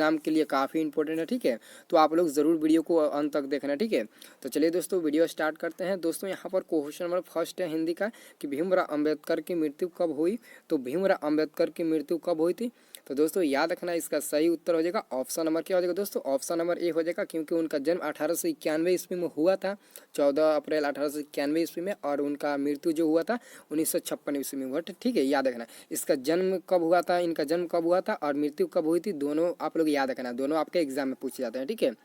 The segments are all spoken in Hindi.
एग्जाम के लिए काफ़ी इंपॉर्टेंट है, ठीक है। तो आप लोग ज़रूर वीडियो को अंत तक देखना, ठीक है। तो चलिए दोस्तों वीडियो स्टार्ट करते हैं। दोस्तों यहाँ पर क्वेश्चन नंबर फर्स्ट है हिंदी का कि भीमराव अंबेडकर की मृत्यु कब हुई। तो भीमराव अंबेडकर की मृत्यु कब हुई थी। तो दोस्तों याद रखना इसका सही उत्तर हो जाएगा ऑप्शन नंबर क्या हो जाएगा दोस्तों, ऑप्शन नंबर ए हो जाएगा, क्योंकि उनका जन्म 1891 ईस्वी में हुआ था, 14 अप्रैल 1891 ईस्वी में, और उनका मृत्यु जो हुआ था 1956 ईस्वी में हुआ था, ठीक है। याद रखना इसका जन्म कब हुआ था, इनका जन्म कब हुआ था और मृत्यु कब हुई थी, दोनों आप लोग याद रखना, दोनों आपके एग्जाम में पूछे जाते हैं, ठीक है।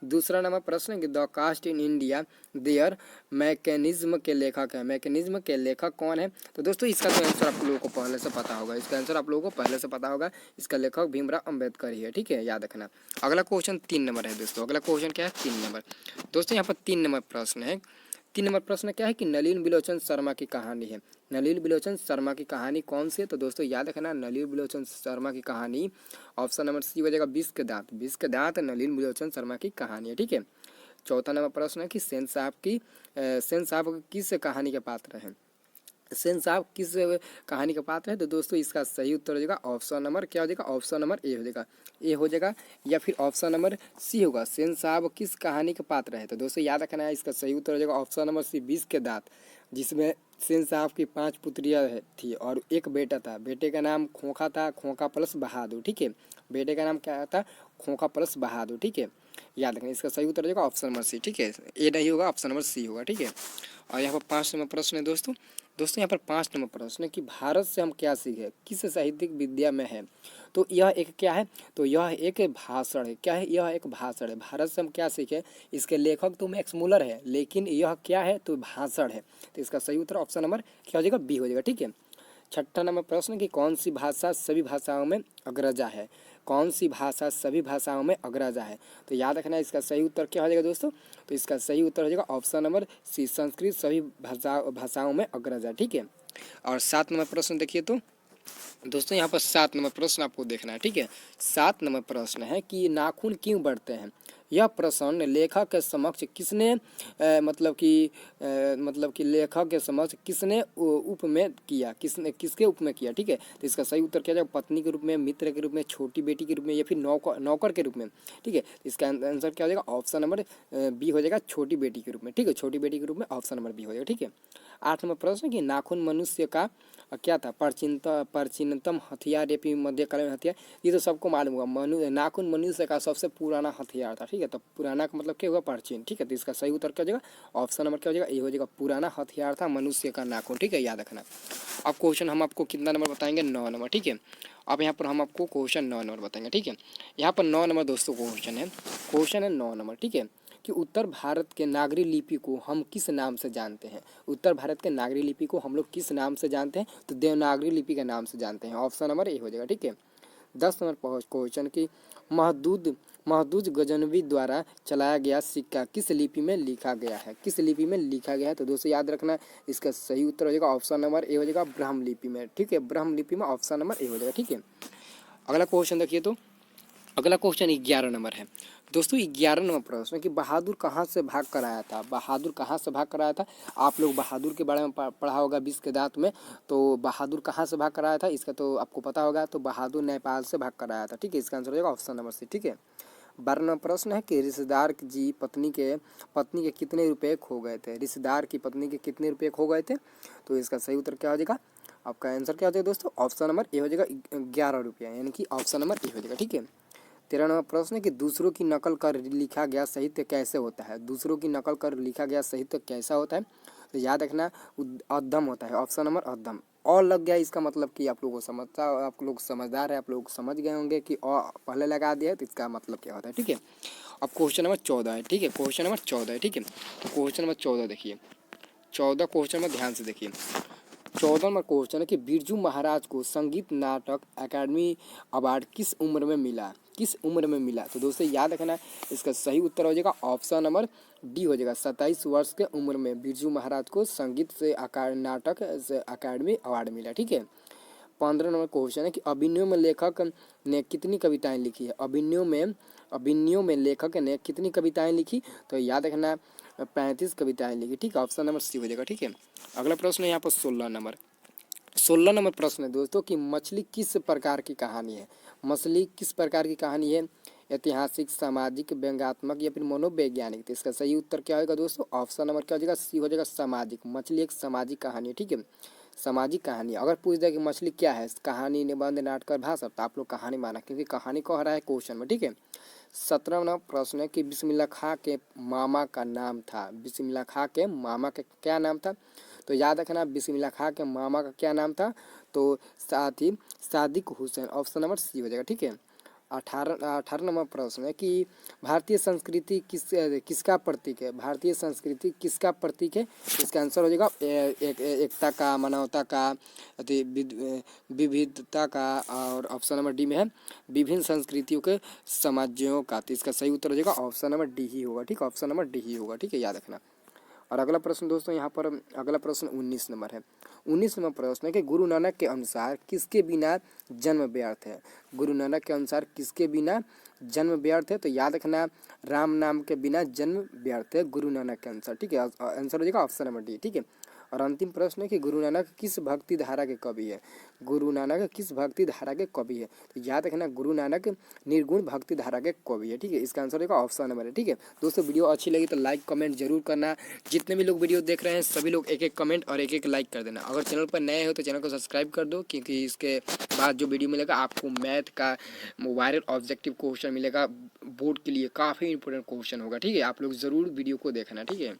दूसरा नंबर प्रश्न है कि the caste in India their mechanism के लेखक है, मैकेनिज्म के लेखक कौन है। तो दोस्तों इसका तो आंसर आप लोगों को पहले से पता होगा, इसका आंसर आप लोगों को पहले से पता होगा, इसका लेखक भीमराव अंबेडकर ही है, ठीक है। याद रखना। अगला क्वेश्चन 3 नंबर है दोस्तों, अगला क्वेश्चन क्या है 3 नंबर। दोस्तों यहाँ पर 3 नंबर प्रश्न है। 3 नंबर प्रश्न क्या है कि नलिन बिलोचन शर्मा की कहानी है। नलिन बिलोचन शर्मा की कहानी कौन सी है। तो दोस्तों याद रखना नलिन बिलोचन शर्मा की कहानी ऑप्शन नंबर सी हो जाएगा 20 के दांत, 20 के दांत नलिन बिलोचन शर्मा की कहानी है, ठीक है। चौथा नंबर प्रश्न है कि सेन साहब किस कहानी के पात्र हैं। सेन साहब किस कहानी का पात्र है। तो दोस्तों इसका सही उत्तर हो जाएगा ऑप्शन नंबर क्या हो जाएगा, ऑप्शन नंबर ए हो जाएगा, ए हो जाएगा, या फिर ऑप्शन नंबर सी होगा, सेन साहब किस कहानी का पात्र है। तो दोस्तों याद रखना है इसका सही उत्तर हो जाएगा ऑप्शन नंबर सी 20 के दांत, जिसमें सेन साहब की 5 पुत्रियाँ थी और एक बेटा था, बेटे का नाम खोखा था, खोखा प्लस बहादुर, ठीक है। बेटे का नाम क्या था, खोखा प्लस बहादुर, ठीक है। याद रखना इसका सही उत्तर हो जाएगा ऑप्शन नंबर सी, ठीक है। ए नहीं होगा, ऑप्शन नंबर सी होगा, ठीक है। और यहाँ पर 5 नंबर प्रश्न है दोस्तों, यहाँ पर 5 नंबर प्रश्न है कि भारत से हम क्या सीखे, किस साहित्यिक विद्या में है। तो यह एक क्या है, तो यह एक भाषण है, क्या है, यह एक भाषण है। भारत से हम क्या सीखे, इसके लेखक तो मैक्स मुलर है, लेकिन यह क्या है, तो भाषण है। तो इसका सही उत्तर ऑप्शन नंबर क्या हो जाएगा, बी हो जाएगा, ठीक है। छठा नंबर प्रश्न कि कौन सी भाषा सभी भाषाओं में अग्रजा है, कौन सी भाषा सभी भाषाओं में अग्रजा है। तो याद रखना इसका सही उत्तर क्या हो जाएगा दोस्तों, तो इसका सही उत्तर हो जाएगा ऑप्शन नंबर सी, संस्कृत सभी भाषाओं में अग्रजा, ठीक है। और 7 नंबर प्रश्न देखिए तो दोस्तों यहाँ पर 7 नंबर प्रश्न आपको देखना है, ठीक है। 7 नंबर प्रश्न है कि नाखून क्यों बढ़ते हैं। यह प्रश्न लेखक के समक्ष किसने मतलब कि लेखक के समक्ष किसने उप में किया, किसने किसके उप में किया, ठीक है। तो इसका सही उत्तर क्या जाएगा, पत्नी के रूप में, मित्र के रूप में, छोटी बेटी के रूप में, या फिर नौकर के रूप में, ठीक है। इसका आंसर क्या हो जाएगा, ऑप्शन नंबर बी हो जाएगा, छोटी बेटी के रूप में, ठीक है। छोटी बेटी के रूप में ऑप्शन नंबर बी हो जाएगा, ठीक है। 8 नंबर प्रश्न कि नाखून मनुष्य का क्या था, प्राचीनतम हथियार या फिर मध्यकालीन हथियार। ये तो सबको मालूम होगा, नाखून मनुष्य का सबसे पुराना हथियार था, ठीक है। तो पुराना का मतलब क्या होगा, प्राचीन, ठीक है। तो इसका सही उत्तर क्या हो जाएगा, ऑप्शन नंबर क्या हो जाएगा, ये हो जाएगा, पुराना हथियार था मनुष्य का नाखून, ठीक है। याद रखना। अब क्वेश्चन हम आपको कितना नंबर बताएंगे, 9 नंबर, ठीक है। अब यहाँ पर हम आपको क्वेश्चन 9 नंबर बताएंगे, ठीक है। यहाँ पर 9 नंबर दोस्तों क्वेश्चन है 9 नंबर, ठीक है। कि उत्तर भारत के नागरी लिपि को हम किस नाम से जानते हैं। उत्तर भारत के नागरी लिपि को हम लोग किस नाम से जानते हैं, तो देवनागरी लिपि के नाम से जानते हैं, ऑप्शन नंबर ए हो जाएगा, ठीक है। 10 नंबर क्वेश्चन की महदूद गजनवी द्वारा चलाया गया सिक्का किस लिपि में लिखा गया है, किस लिपि में लिखा गया है। तो दोस्तों याद रखना इसका सही उत्तर हो जाएगा ऑप्शन नंबर ए हो जाएगा, ब्रह्म लिपि में, ठीक है। ब्रह्म लिपि में ऑप्शन नंबर ए हो जाएगा, ठीक है। अगला क्वेश्चन देखिए तो अगला क्वेश्चन 11 नंबर है दोस्तों। 11 नंबर प्रश्न कि बहादुर कहाँ से भाग कर आया था, बहादुर कहाँ से भाग कर आया था। आप लोग बहादुर के बारे में पढ़ा होगा 20 के दांत में। तो बहादुर कहाँ से भाग कर आया था, इसका तो आपको पता होगा। तो बहादुर नेपाल से भाग कर आया था, ठीक है। इसका आंसर हो जाएगा ऑप्शन नंबर सी, ठीक है। 12 नंबर प्रश्न है कि रिश्तेदार जी पत्नी के कितने रुपये खो गए थे, रिश्तेदार की पत्नी के कितने रुपये खो गए थे। तो इसका सही उत्तर क्या हो जाएगा, आपका आंसर क्या हो जाएगा दोस्तों, ऑप्शन नंबर ए हो जाएगा 11 रुपया, यानी कि ऑप्शन नंबर ए हो जाएगा, ठीक है। 13 नंबर प्रश्न है कि दूसरों की नकल कर लिखा गया साहित्य कैसे होता है, दूसरों की नकल कर लिखा गया साहित्य कैसा होता है। तो याद रखना अद्धम होता है, ऑप्शन नंबर अद्धम। और लग गया इसका मतलब कि आप लोगों को आप लोग समझदार है, आप लोग समझ गए होंगे कि और पहले लगा दिया है तो इसका मतलब क्या होता है, ठीक है। अब क्वेश्चन नंबर 14 है, ठीक है। क्वेश्चन नंबर 14 है, ठीक है। तो क्वेश्चन नंबर 14 देखिए, 14 क्वेश्चन में ध्यान से देखिए। 14 नंबर क्वेश्चन है कि बिरजू महाराज को संगीत नाटक अकादमी अवार्ड किस उम्र में मिला, किस उम्र में मिला। तो दोस्तों याद रखना इसका सही उत्तर हो जाएगा ऑप्शन नंबर डी हो जाएगा, 27 वर्ष के उम्र में बिरजू महाराज को संगीत से नाटक से अकादमी अवार्ड मिला, ठीक है। 15 नंबर क्वेश्चन है कि अभिनयों में लेखक ने कितनी कविताएं लिखी है, अभिनयों में लेखक ने कितनी कविताएं लिखी। तो याद रखना 35 कविताएं लिखी, ठीक है। ऑप्शन नंबर सी हो जाएगा, ठीक है। अगला प्रश्न है यहाँ पर 16 नंबर 16 नंबर प्रश्न है दोस्तों कि मछली किस प्रकार की कहानी है। मछली किस प्रकार की कहानी है, ऐतिहासिक, सामाजिक, व्यंग्यात्मक या फिर मनोवैज्ञानिक। तो इसका सही उत्तर क्या होगा दोस्तों, ऑप्शन नंबर क्या हो जाएगा, सी हो जाएगा सामाजिक। मछली एक सामाजिक कहानी है, ठीक है, सामाजिक कहानी। अगर पूछ दे कि मछली क्या है, कहानी, निबंध, नाटक, भाषा, तो आप लोग कहानी माना, क्योंकि कहानी कह रहा है क्वेश्चन में, ठीक है। 17वां नंबर प्रश्न है कि बिस्मिल्लाह खां के मामा का नाम था। बिस्मिल्लाह खां के मामा का क्या नाम था, तो याद रखना बिस्मिल्लाह खां के मामा का क्या नाम था, तो साथ ही Sadiq Hussain, option number C हो जाएगा, ठीक है। 18 नंबर प्रश्न है कि भारतीय संस्कृति किसका प्रतीक है। भारतीय संस्कृति किसका प्रतीक है, इसका आंसर हो जाएगा एकता का, मानवता का, विविधता का, और ऑप्शन नंबर डी में है विभिन्न संस्कृतियों के समाजों का। तो इसका सही उत्तर हो जाएगा ऑप्शन नंबर डी ही होगा, ठीक है, ऑप्शन नंबर डी ही होगा, ठीक है, याद रखना। और अगला प्रश्न दोस्तों यहाँ पर अगला प्रश्न 19 नंबर है। 19 नंबर प्रश्न है कि गुरु नानक के अनुसार किसके बिना जन्म व्यर्थ है। गुरु नानक के अनुसार किसके बिना जन्म व्यर्थ है, तो याद रखना राम नाम के बिना जन्म व्यर्थ है गुरु नानक के अनुसार, ठीक है, आंसर हो जाएगा ऑप्शन नंबर डी, ठीक है। और अंतिम प्रश्न है कि गुरु नानक किस भक्ति धारा के कवि है। गुरु नानक किस भक्ति धारा के कवि है, तो याद रखना गुरु नानक निर्गुण भक्ति धारा के कवि है, ठीक है, इसका आंसर होगा ऑप्शन नंबर है, ठीक है। दोस्तों वीडियो अच्छी लगी तो लाइक कमेंट जरूर करना। जितने भी लोग वीडियो देख रहे हैं सभी लोग एक एक कमेंट और एक एक लाइक कर देना। अगर चैनल पर नए हो तो चैनल को सब्सक्राइब कर दो, क्योंकि इसके बाद जो वीडियो मिलेगा आपको मैथ का वायरल ऑब्जेक्टिव क्वेश्चन मिलेगा, बोर्ड के लिए काफ़ी इंपॉर्टेंट क्वेश्चन होगा, ठीक है, आप लोग ज़रूर वीडियो को देखना, ठीक है।